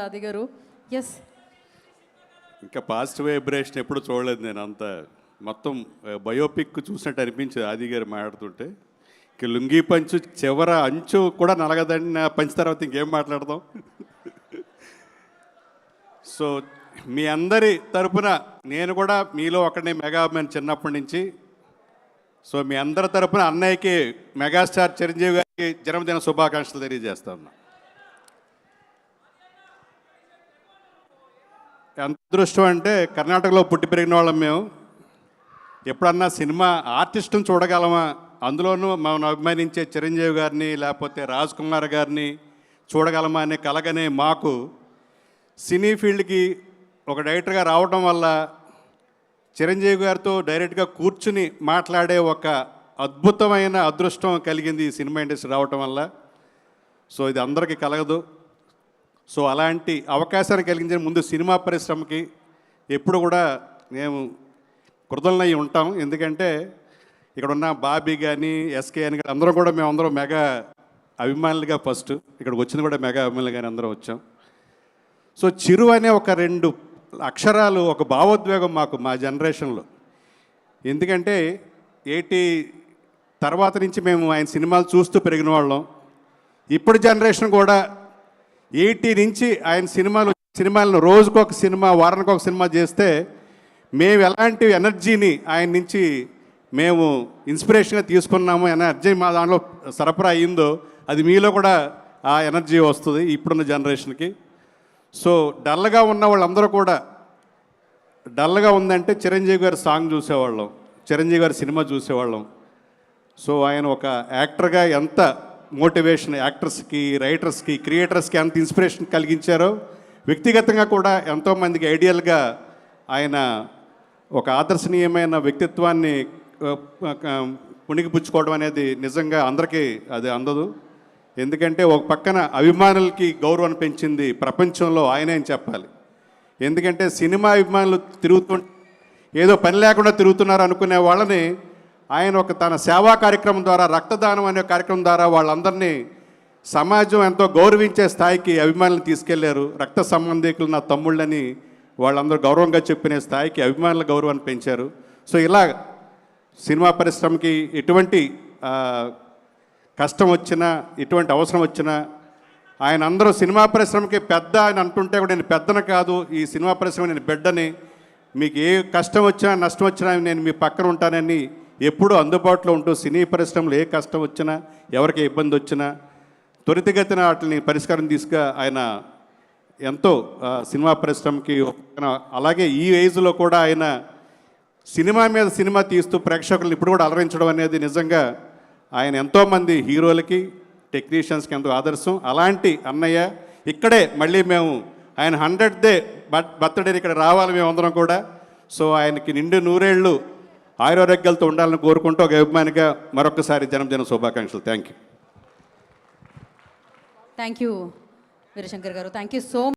ఆది గారు. ఎస్, ఇంకా పాజిటివ్ వైబ్రేషన్ ఎప్పుడు చూడలేదు నేను. అంత మొత్తం బయోపిక్ చూసినట్టు అనిపించింది ఆది గారు మాట్లాడుతుంటే. ఇక లుంగీ పంచు చివర అంచు కూడా నలగదండి పంచు తర్వాత ఇంకేం మాట్లాడదాం. సో మీ అందరి తరపున నేను కూడా మీలో ఒకడిని మెగా అభిమాని చిన్నప్పటి నుంచి. సో మీ అందరి తరపున అన్నయ్యకి మెగాస్టార్ చిరంజీవి గారికి జన్మదిన శుభాకాంక్షలు తెలియజేస్తా ఉన్నా. ఎంత అదృష్టం అంటే కర్ణాటకలో పుట్టి పెరిగిన వాళ్ళం మేము. ఎప్పుడన్నా సినిమా ఆర్టిస్టుని చూడగలమా, అందులోనూ మనం అభిమానించే చిరంజీవి గారిని లేకపోతే రాజ్ కుమార్ గారిని చూడగలమా అనే కలగనే మాకు సినీ ఫీల్డ్కి ఒక డైరెక్టర్గా రావడం వల్ల చిరంజీవి గారితో డైరెక్ట్గా కూర్చుని మాట్లాడే ఒక అద్భుతమైన అదృష్టం కలిగింది ఈ సినిమా ఇండస్ట్రీ రావటం వల్ల. సో ఇది అందరికీ కలగదు. సో అలాంటి అవకాశాన్ని కలిగించిన ముందు సినిమా పరిశ్రమకి ఎప్పుడు కూడా మేము కృతజ్ఞులై ఉంటాం. ఎందుకంటే ఇక్కడ ఉన్న బాబీ కానీ ఎస్కే అని కానీ అందరం కూడా మేమందరం మెగా అభిమానులుగా ఫస్ట్ ఇక్కడికి వచ్చింది కూడా మెగా అభిమానులు కానీ అందరం వచ్చాం. సో చిరు అనే ఒక 2 అక్షరాలు ఒక భావోద్వేగం మాకు మా జనరేషన్లో. ఎందుకంటే 80 తర్వాత నుంచి మేము ఆయన సినిమాలు చూస్తూ పెరిగిన వాళ్ళం. ఇప్పుడు జనరేషన్ కూడా 80 నుంచి ఆయన సినిమాలను రోజుకొక సినిమా, వారానికి ఒక సినిమా చేస్తే మేము ఎలాంటి ఎనర్జీని ఆయన నుంచి మేము ఇన్స్పిరేషన్గా తీసుకున్నాము, ఎనర్జీ మా దాంట్లో సరఫరా అయ్యిందో అది మీలో కూడా ఆ ఎనర్జీ వస్తుంది ఇప్పుడున్న జనరేషన్కి. సో డల్గా ఉన్న వాళ్ళందరూ కూడా, డల్గా ఉందంటే చిరంజీవి గారి సాంగ్ చూసేవాళ్ళం, చిరంజీవి గారి సినిమా చూసేవాళ్ళం. సో ఆయన ఒక యాక్టర్గా ఎంత మోటివేషన్ యాక్టర్స్కి, రైటర్స్కి, క్రియేటర్స్కి ఎంత ఇన్స్పిరేషన్ కలిగించారో, వ్యక్తిగతంగా కూడా ఎంతోమందికి ఐడియల్గా ఆయన ఒక ఆదర్శనీయమైన వ్యక్తిత్వాన్ని పుణికిపుచ్చుకోవడం అనేది నిజంగా అందరికీ అది అందదు. ఎందుకంటే ఒక పక్కన అభిమానులకి గౌరవం పెంచింది ప్రపంచంలో ఆయనే అని చెప్పాలి. ఎందుకంటే సినిమా అభిమానులు ఏదో పని లేకుండా తిరుగుతున్నారు అనుకునే వాళ్ళని ఆయన ఒక తన సేవా కార్యక్రమం ద్వారా, రక్తదానం అనే కార్యక్రమం ద్వారా వాళ్ళందరినీ సమాజం ఎంతో గౌరవించే స్థాయికి అభిమానులు తీసుకెళ్లారు. రక్త సంబంధికులు నా తమ్ముళ్ళని వాళ్ళందరూ గౌరవంగా చెప్పిన స్థాయికి అభిమానుల గౌరవాన్ని పెంచారు. సో ఇలా సినిమా పరిశ్రమకి ఎటువంటి కష్టం వచ్చినా, ఎటువంటి అవసరం వచ్చినా ఆయన అందరూ సినిమా పరిశ్రమకి పెద్ద ఆయన అంటుంటే కూడా నేను పెద్దన కాదు, ఈ సినిమా పరిశ్రమ నేను బిడ్డని, మీకు ఏ కష్టం వచ్చినా నష్టం వచ్చినా నేను మీ పక్కన ఉంటానని ఎప్పుడూ అందుబాటులో ఉంటూ సినీ పరిశ్రమలో ఏ కష్టం వచ్చినా, ఎవరికి ఇబ్బంది వచ్చినా త్వరితగతిన వాటిని పరిష్కారం తీసుగా ఆయన ఎంతో సినిమా పరిశ్రమకి. అలాగే ఈ ఏజ్లో కూడా ఆయన సినిమా మీద సినిమా తీస్తూ ప్రేక్షకులను ఇప్పుడు కూడా అలరించడం అనేది నిజంగా ఆయన ఎంతోమంది హీరోలకి, టెక్నీషియన్స్కి ఎంతో ఆదర్శం. అలాంటి అన్నయ్య ఇక్కడే మళ్ళీ మేము ఆయన 100th బర్త్డేని ఇక్కడ రావాలి మేమందరం కూడా. సో ఆయనకి నిండు 100 ఏళ్ళు ఆయురారోగ్యాలతో ఉండాలని కోరుకుంటూ ఒక అభిమానిగా మరొకసారి జన్మదిన శుభాకాంక్షలు. థ్యాంక్ యూ వీరశంకర్ గారు. Thank you so